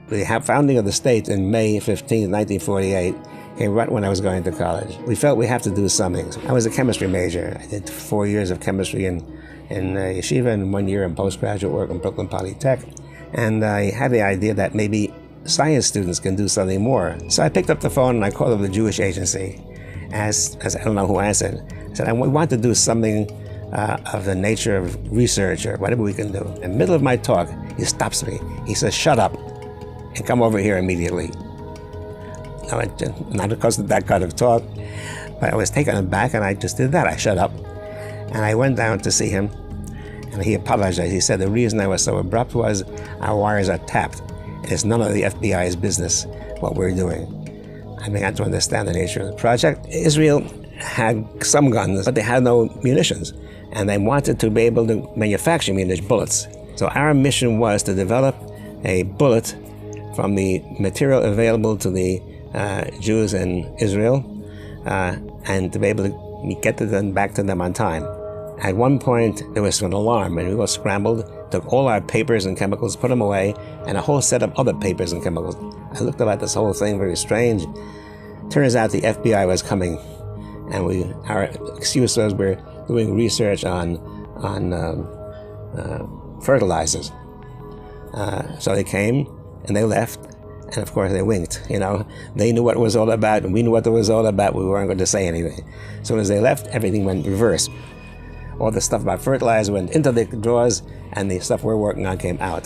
The founding of the state in May 15, 1948, came right when I was going to college. We felt we have to do something. I was a chemistry major. I did 4 years of chemistry in yeshiva and 1 year in postgraduate work in Brooklyn Polytech. And I had the idea that maybe science students can do something more. So I picked up the phone and I called up the Jewish agency. As I don't know who answered. I said, we want to do something of the nature of research or whatever we can do. In the middle of my talk, he stops me. He says, shut up and come over here immediately. Now, not because of that kind of talk, but I was taken aback and I just did that. I shut up and I went down to see him and he apologized. He said the reason I was so abrupt was our wires are tapped. It's none of the FBI's business what we're doing. I began to understand the nature of the project. Israel had some guns, but they had no munitions. And they wanted to be able to manufacture bullets. So our mission was to develop a bullet from the material available to the Jews in Israel and to be able to get them back to them on time. At one point, there was an alarm and we all scrambled, took all our papers and chemicals, put them away, and a whole set of other papers and chemicals. I looked about this whole thing very strange. Turns out the FBI was coming and our excuse was we're doing research on fertilizers. So they came and they left, and of course they winked. They knew what it was all about, and we knew what it was all about. We weren't going to say anything. As soon as they left, everything went reverse. All the stuff about fertilizer went into the drawers, and the stuff we're working on came out.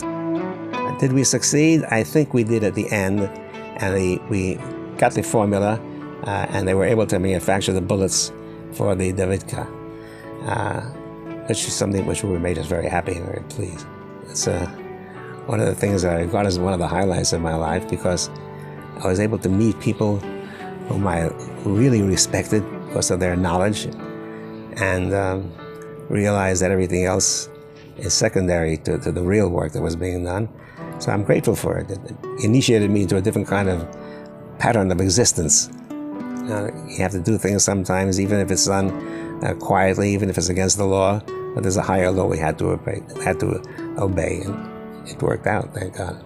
Did we succeed? I think we did at the end, and we got the formula, and they were able to manufacture the bullets for the Davidka, which is something which made us very happy and very pleased. It's one of the things that I regard as one of the highlights of my life, because I was able to meet people whom I really respected because of their knowledge, and realize that everything else is secondary to the real work that was being done. So I'm grateful for it. It initiated me into a different kind of pattern of existence. You have to do things sometimes, even if it's done quietly, even if it's against the law, but there's a higher law we had to obey, and it worked out, thank God.